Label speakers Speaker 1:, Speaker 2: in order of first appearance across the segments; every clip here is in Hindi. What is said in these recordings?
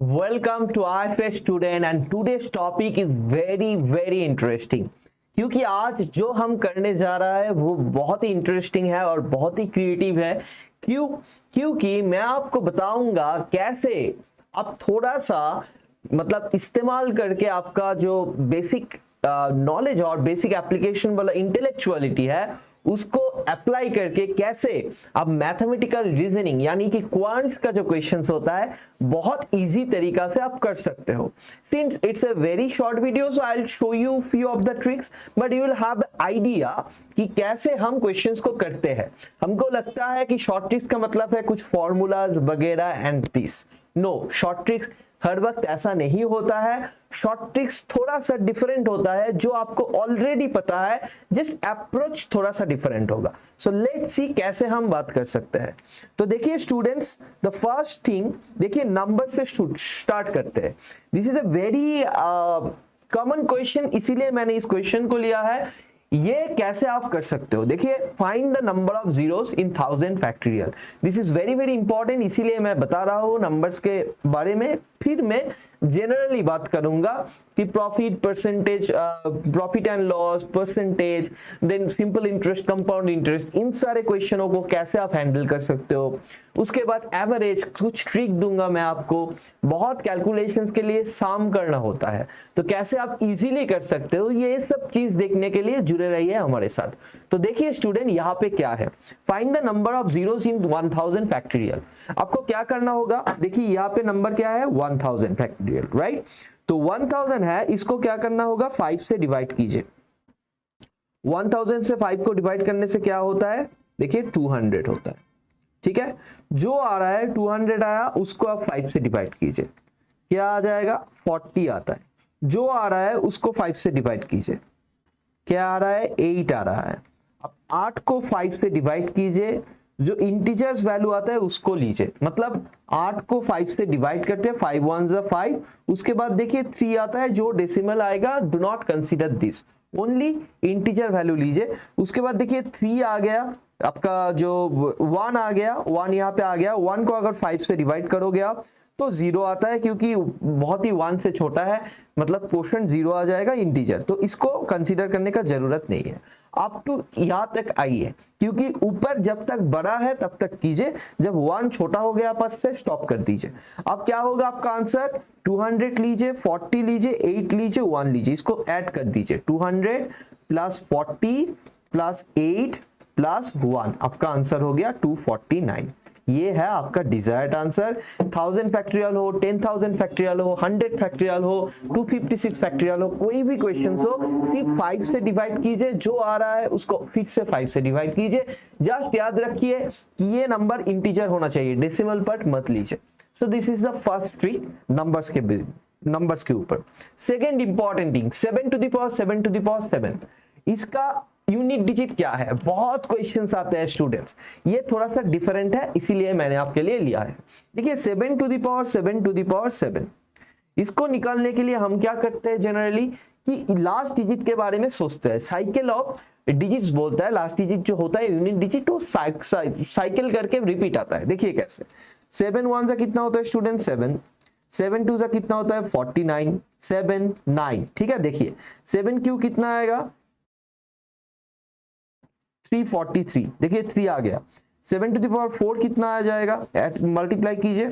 Speaker 1: Welcome to IFS student and today's topic is very interesting क्योंकि आज जो हम करने जा रहा है वो बहुत ही इंटरेस्टिंग है और बहुत ही क्रिएटिव है। क्योंकि मैं आपको बताऊंगा कैसे आप थोड़ा सा मतलब इस्तेमाल करके आपका जो बेसिक नॉलेज और बेसिक एप्लीकेशन वाला इंटेलेक्चुअलिटी है उसको अप्लाई करके कैसे आप मैथमेटिकल रीजनिंग यानी कि क्वांट्स का जो क्वेश्चंस होता है बहुत इजी तरीका से आप कर सकते हो। Since it's a very short video so I will show you few of the tricks but you will have idea कि कैसे हम क्वेश्चंस को करते हैं। हमको लगता है कि शॉर्ट ट्रिक्स का मतलब है कुछ फॉर्मूलाज वगैरह and this. No, short tricks हर वक्त ऐसा नहीं होता है। शॉर्ट ट्रिक्स थोड़ा सा डिफरेंट होता है, जो आपको ऑलरेडी पता है, जस्ट अप्रोच थोड़ा सा डिफरेंट होगा। सो लेट्स सी कैसे हम बात कर सकते हैं। तो देखिए स्टूडेंट्स, द फर्स्ट थिंग देखिए नंबर से स्टार्ट करते हैं। This is a very common question, इसीलिए मैंने इस क्वेश्चन को लिया है। ये कैसे आप कर सकते हो, देखिए find the number of zeros in 1000 factorial. This is very important, इसीलिए मैं बता रहा हूँ नंबर्स के बारे में। फिर मैं जनरली बात करूंगा कि profit percentage, profit and loss percentage, then simple interest, compound interest, इन सारे क्वेश्चनों को कैसे आप हैंडल कर सकते हो। उसके बाद एवरेज, कुछ ट्रिक दूंगा मैं आपको। बहुत कैलकुलेशंस के लिए सम करना होता है तो कैसे आप इजीली कर सकते हो, ये सब चीज देखने के लिए जुड़े रहिए हमारे साथ। तो देखिए स्टूडेंट, यहाँ पे क्या है, find the number of zeros in 1000 factorial. आपको क्या करना होगा, देखिए यहाँ पे नंबर क्या है 1000 फैक्टोरियल, राइट। तो 1000 है, इसको क्या करना होगा 5 से डिवाइड कीजिए। 1000 से 5 को डिवाइड करने से क्या होता है, देखिए 200 होता है, ठीक है। जो आ रहा है 200 आया, उसको आप 5 से डिवाइड कीजिए, क्या आ जाएगा 40 आता है। जो आ रहा है उसको 5 से डिवाइड कीजिए, क्या आ रहा है 8 आ रहा है। अब 8 को 5 से डिवाइड कीजिए, जो इंटीजर्स वैल्यू आता है उसको लीजिए, मतलब 8 को 5 से डिवाइड करते हैं, 5 1 5। उसके बाद देखिए 3 आता है, जो डेसिमल आएगा do not consider this, only integer value लीजिए। उसके बाद देखिए 3 आ गया, आपका जो 1 आ गया, 1 यहाँ पे आ गया। 1 को अगर 5 से डिवाइड करोगे आप तो 0 आता है, क्योंकि बहुत ही 1 से छोटा है, मतलब क्वोशंट 0 आ जाएगा इंटीजर, तो इसको कंसीडर करने का जरूरत नहीं है। आप तो यहां तक आइए, क्योंकि ऊपर जब तक बड़ा है तब तक कीजिए, जब 1 छोटा हो गया आपस से स्टॉप कर दीजिए। अब क्या होगा आपका आंसर, 200 लीजिए, 40 लीजिए, 8 लीजिए, 1 लीजिए, इसको ऐड कर दीजिए। 200 प्लस 40 प्लस 8 प्लस 1, आपका आंसर हो गया 249। ये है आपका डिजायर्ड आंसर। 1000 फैक्टोरियल हो, 10000 फैक्टोरियल हो, 100 फैक्टोरियल हो, 256 फैक्टोरियल हो, कोई भी क्वेश्चन हो, सिर्फ 5 से डिवाइड कीजिए। जो आ रहा है उसको फिर से 5 से डिवाइड कीजिए। जस्ट याद रखिए कि ये नंबर इंटीजर होना चाहिए, डेसिमल पार्ट मत लीजिए। So this is the first trick numbers के ऊपर। Second important thing, 7 to the power 7 to the power 7, इसका यूनिट डिजिट क्या है। बहुत क्वेश्चंस आते हैं स्टूडेंट्स, ये थोड़ा सा डिफरेंट है, इसीलिए मैंने आपके लिए लिया है। देखिए 7 to the power 7 to the power 7, इसको निकालने के लिए हम क्या करते हैं जनरली कि लास्ट डिजिट के बारे में सोचते हैं। साइकिल ऑफ डिजिट्स बोलता है, लास्ट डिजिट जो होता है यूनिट डिजिट, वो साइकिल करके रिपीट आता है। देखिए कैसे, 7 1 से कितना होता है स्टूडेंट 7, 7 2 से कितना होता है 49, 7 9, ठीक है। देखिए 7 क्यू कितना आएगा 343, देखिए 3 आ गया। 7 टू द पावर 4 कितना आ जाएगा, मल्टीप्लाई कीजिए,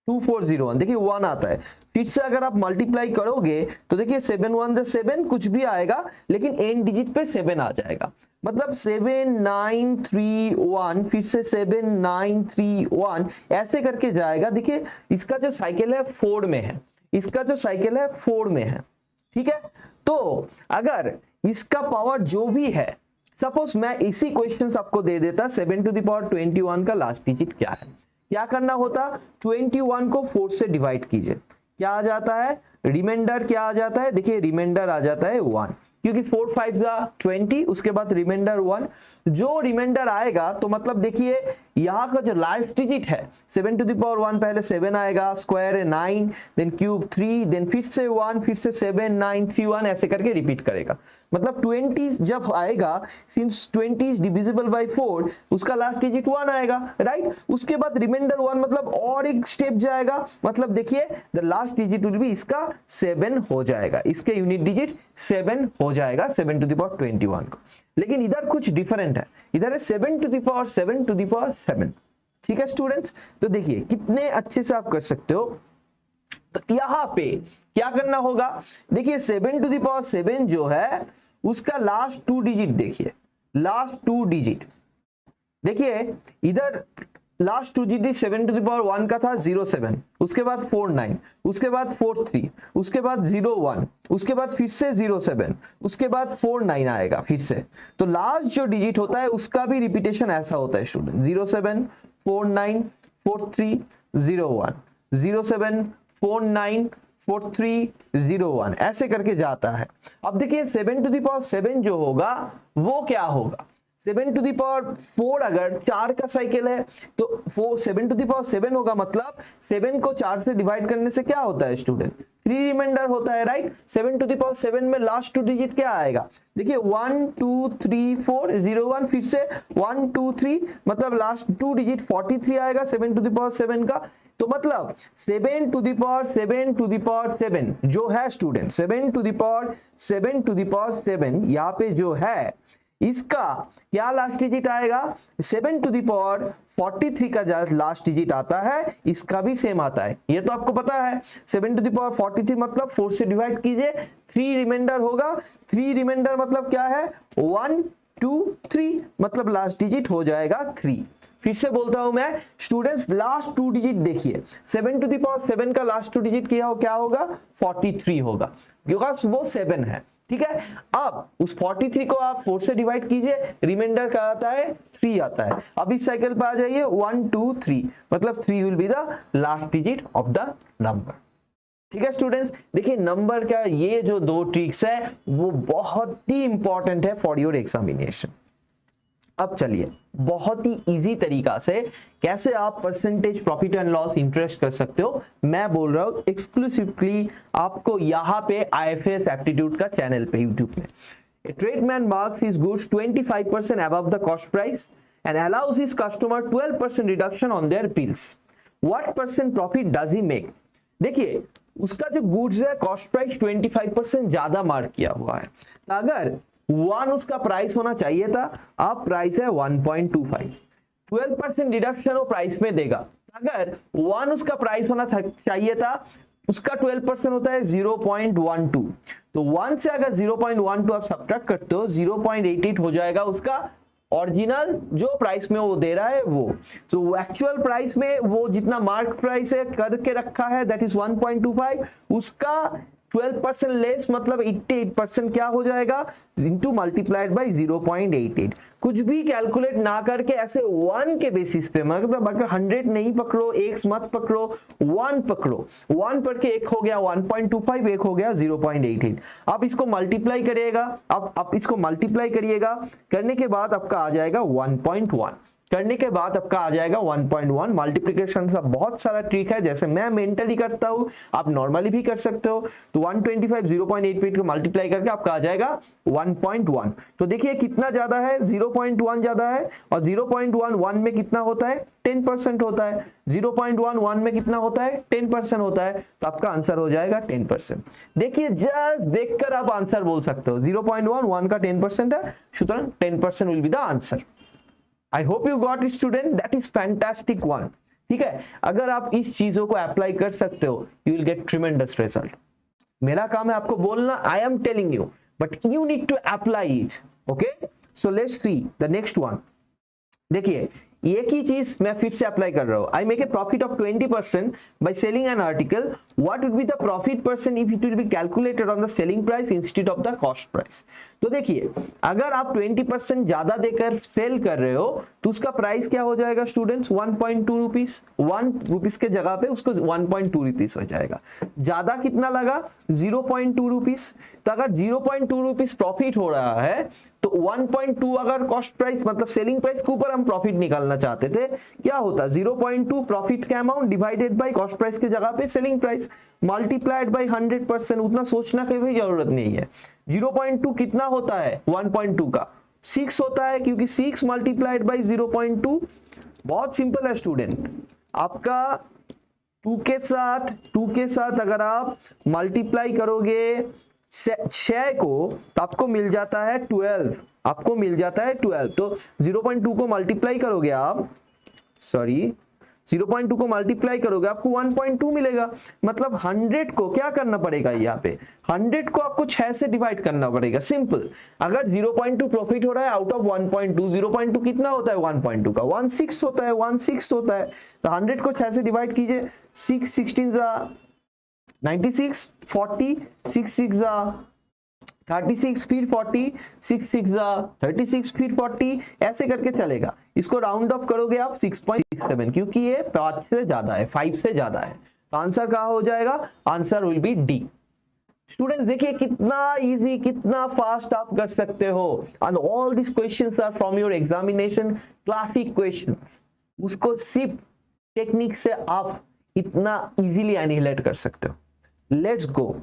Speaker 1: 2401, देखिए 1 आता है। फिर से अगर आप मल्टीप्लाई करोगे तो देखिए 7 1 से 7 कुछ भी आएगा, लेकिन एंड डिजिट पे 7 आ जाएगा, मतलब 7931, फिर से 7931, ऐसे करके जाएगा। देखिए इसका जो साइकिल है 4 में है, इसका जो साइकिल है 4 में है, ठीक है। तो अगर इसका पावर जो भी है, सपोज मैं इसी क्वेश्चन आपको दे देता 7 टू द पावर 21 का लास्ट डिजिट क्या है, क्या करना होता, 21 को 4 से डिवाइड कीजिए, क्या आ जाता है, रिमाइंडर क्या आ जाता है, देखिए रिमाइंडर आ जाता है 1, क्योंकि 4 5 20, उसके बाद रिमाइंडर 1। जो रिमाइंडर आएगा तो मतलब देखिए यहाँ का जो लास्ट डिजिट है 7 टू द पावर 1, पहले 7 आएगा, स्क्वायर है 9, देन क्यूब 3, देन फिर से 1, फिर से 7, 9, 3, 1 ऐसे करके रिपीट करेगा। मतलब 20 जब आएगा, सिंस 20 इज डिविजिबल बाय 4, उसका लास्ट डिजिट 1 आएगा, राइट। उसके बाद रिमाइंडर 1, मतलब और एक स्टेप जाएगा, मतलब देखिए the last digit will be इसका 7 हो जाएगा, इसके यूनिट डिजिट 7 हो जाएगा 7 टू द पावर 21 को। लेकिन इधर कुछ डिफरेंट है, इधर है 7 to the power 7 to the power 7। ठीक है स्टूडेंट्स, तो देखिए कितने अच्छे से आप कर सकते हो। तो यहां पे क्या करना होगा, देखिए 7 टू द पावर 7 जो है उसका लास्ट 2 डिजिट देखिए, लास्ट 2 डिजिट देखिए, इधर last 2 digit 7 to the power 1 का था 07, उसके बाद 49, उसके बाद 43, उसके बाद 01, उसके बाद फिर से 07, उसके बाद 49 आएगा फिर से। तो लास्ट जो डिजिट होता है उसका भी रिपीटेशन ऐसा होता है स्टूडेंट, 07, 49, 43, 01, 07, 49, 43, 01 ऐसे करके जाता है। अब देखिए 7 टू द पावर 7 जो होगा वो क्या होगा, 7 टू द पावर 4 अगर 4 का साइकिल है तो 7 टू द पावर 7 होगा, मतलब 7 को 4 से डिवाइड करने से क्या होता है स्टूडेंट, 3 रिमाइंडर होता है, राइट। 7 टू द पावर 7 में लास्ट 2 डिजिट क्या आएगा, देखिए 1 2 3 4 0 1, फिर से 1 2 3, मतलब लास्ट 2 डिजिट 43 आएगा 7 टू द पावर 7 का। तो मतलब 7 to the power 7 to the power 7 जो है student, 7 to the power 7 to the power 7 यहाँ पे जो है इसका क्या लास्ट डिजिट आएगा, 7 टू द पावर 43 का लास्ट डिजिट आता है, इसका भी सेम आता है, ये तो आपको पता है। 7 टू द पावर 43 मतलब 4 से डिवाइड कीजिए, 3 रिमाइंडर होगा, 3 रिमाइंडर मतलब क्या है 1 2 3, मतलब लास्ट डिजिट हो जाएगा 3। फिर से बोलता हूं मैं स्टूडेंट्स, लास्ट 2 डिजिट देखिए, 7 टू द पावर 7 का लास्ट 2 डिजिट क्या होगा 43 होगा, क्योंकि वो 7 है, ठीक है। अब उस 43 को आप 4 से डिवाइड कीजिए, रिमाइंडर क्या आता है 3 आता है। अब इस साइकिल पे आ जाइए 1 2 3, मतलब 3 will be the last digit of the number. ठीक है स्टूडेंट्स, देखिए नंबर का ये जो 2 ट्रिक्स है वो बहुत ही इंपॉर्टेंट है फॉर योर एग्जामिनेशन। अब चलिए बहुत ही इजी तरीका से कैसे आप percentage profit and loss interest कर सकते हो, मैं बोल रहा हूं एक्सक्लूसिवली आपको यहाँ पे IFAS एप्टीट्यूड का चैनल पे यूट्यूब में। A tradesman marks his goods 25% above the cost price and allows his customer 12% reduction on their bills. What percent profit does he make? देखिए उसका जो गुड्स है कॉस्ट प्राइस 25% ज्यादा मार्क किया हुआ है, अगर 1 उसका प्राइस होना चाहिए था, अब प्राइस है 1.25, 12% डिडक्शन वो प्राइस में देगा। अगर 1 उसका प्राइस होना चाहिए था, उसका 12% होता है 0.12, तो 1 से अगर 0.12 आप सब्ट्रैक्ट करते हो 0.88 हो जाएगा उसका ओरिजिनल जो प्राइस में वो दे रहा है वो। तो एक्चुअल प्राइस में वो जितना मार्क प्राइस है करके रखा है दैट इज 1.25, उसका 12% लेस मतलब 88% क्या हो जाएगा इनटू मल्टीप्लाइड बाय 0.88। कुछ भी कैलकुलेट ना करके ऐसे 1 के बेसिस पे, मतलब अगर 100 नहीं पकड़ो, एक मत पकड़ो, 1 पकड़ो, 1 पढ़ के एक हो गया 1.25, एक हो गया 0.88। आप इसको मल्टीप्लाई करिएगा, आप इसको मल्टीप्लाई करिएगा, करने के बाद आपका आ जाएगा 1.1, करने के बाद आपका आ जाएगा 1.1। मल्टीप्लिकेशन का बहुत सारा ट्रिक है, जैसे मैं मेंटली करता हूं आप नॉर्मली भी कर सकते हो। तो 125 0.88 को मल्टीप्लाई करके आपका आ जाएगा 1.1। तो देखिए कितना ज्यादा है, 0.1 ज्यादा है, और 0.1 1 में कितना होता है 10% होता है, 0.1 1 में कितना होता है 10% होता है, तो आपका आंसर हो जाएगा 10%। देखिए जस्ट देखकर आप आंसर बोल सकते हो, 0.1 1 का 10% है, सुतरां 10% will be the answer. I hope you got it student, that is fantastic one. ठीक है, अगर आप इस चीजों को अप्लाई कर सकते हो you will get tremendous result. मेरा काम है आपको बोलना, I am telling you, but you need to apply it. Okay, so let's see the next one. देखिए एक ही चीज मैं फिर से अप्लाई कर रहा हूं, I make a profit of 20% by selling an article, what would be the profit percent if it will be calculated on the selling price instead of the cost price. तो देखिए अगर आप 20% ज्यादा देकर सेल कर रहे हो तो उसका प्राइस क्या हो जाएगा स्टूडेंट्स 1.2 रुपीज, 1 रुपीज के जगह पे उसको 1.2 रुपीज हो जाएगा। ज्यादा कितना लगा 0.2 रुपीज, तो अगर 0.2 रुपीज प्रॉफिट हो रहा है तो 1.2 अगर कॉस्ट प्राइस मतलब सेलिंग प्राइस के ऊपर हम प्रॉफिट निकालना चाहते थे, क्या होता 0.2 प्रॉफिट का amount divided by cost price के जगह पे सेलिंग प्राइस मल्टीप्लाइड बाय 100%। उतना सोचना की भी जरूरत नहीं है। 0.2 कितना होता है 1.2 का 6 होता है, क्योंकि 6 मल्टीप्लाइड बाय 0.2 बहुत सिंपल है स्टूडेंट। आपका 2 के साथ अगर आप मल्टीप्लाई करोगे 6 को तो आपको मिल जाता है 12, आपको मिल जाता है 12। तो 0.2 को मल्टीप्लाई करोगे आप, 0.2 को मल्टीप्लाई करोगे आपको 1.2 मिलेगा। मतलब 100 को क्या करना पड़ेगा, यहाँ पे 100 को आपको 6 से डिवाइड करना पड़ेगा, सिंपल। अगर 0.2 प्रॉफिट हो रहा है आउट ऑफ 1.2, 0.2 कितना होता है 1.2 का 1/6 होता है, 1/6 होता है। तो 100 को 6 से डिवाइड कीजिए, 6 16 96, 40, 6 6 36, फिर 40, 6 6 36, फिर 40, ऐसे करके चलेगा। इसको राउंड ऑफ करोगे आप 6.67, क्योंकि ये 5 से ज्यादा है, 5 से ज्यादा है। तो आंसर कहाँ हो जाएगा, answer will be D. Students देखिए कितना इजी, कितना फास्ट आप कर सकते हो। And all this questions are from your examination classic questions. उसको सिर्फ टेक्निक से आप इतना इजीली एनिहिलेट कर सकते हो। Let's go,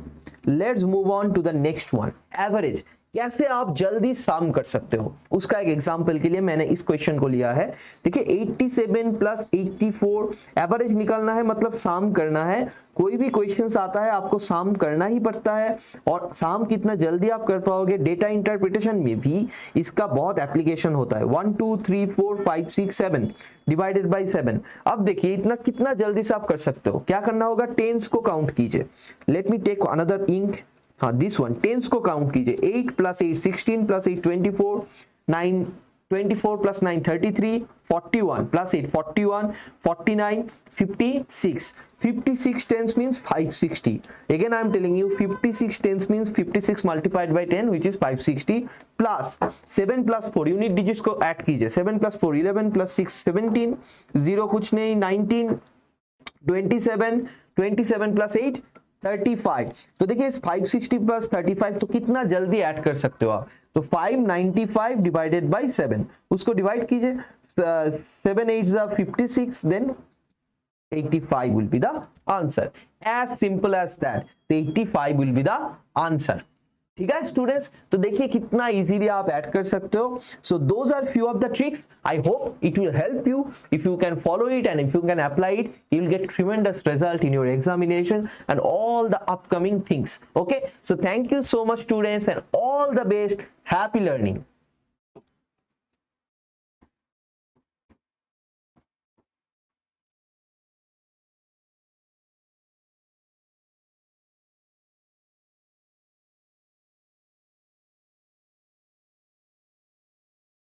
Speaker 1: let's move on to the next one, average. कैसे आप जल्दी सम कर सकते हो, उसका एक एग्जांपल के लिए मैंने इस क्वेश्चन को लिया है। देखिए 87 प्लस 84 एवरेज निकालना है, मतलब सम करना है। कोई भी क्वेश्चंस आता है आपको सम करना ही पड़ता है, और सम कितना जल्दी आप कर पाओगे, डेटा इंटरप्रिटेशन में भी इसका बहुत एप्लीकेशन होता है। 1 2 3 4 5 6 7 डिवाइडेड बाय 7। अब देखिए इतना कितना जल्दी से आप कर सकते हो। क्या करना होगा, टेंस को काउंट कीजिए। Let me take another ink, हाँ दिस वन, टेंस को काउंट कीजिए। 8 plus 8 16 plus 8 24, 9 24 plus 9 33, 41 plus 8 41, 49 56। 56 tens means 560. Again I am telling you 56 tens means 56 multiplied by 10 which is 560 plus 7 plus 4 unit digits को ऐड कीजिए। 7 plus 4 11 plus 6 17, 0 कुछ नहीं 19, 27, 27 plus 8 35। तो देखिए 560 प्लस 35 तो कितना जल्दी ऐड कर सकते हो आप। तो 595 डिवाइडेड बाय 7, उसको डिवाइड कीजिए। 7 8 56, then 85 will be the answer. As simple as that. तो 85 will be the answer. ठीक है स्टूडेंट्स, तो देखिए कितना इजीली आप ऐड कर सकते हो। So those are few of the tricks. I hope it will help you. If you can follow it and if you can apply it, you will get tremendous result in your examination and all the upcoming things. Okay, so thank you so much students and all the best. Happy learning.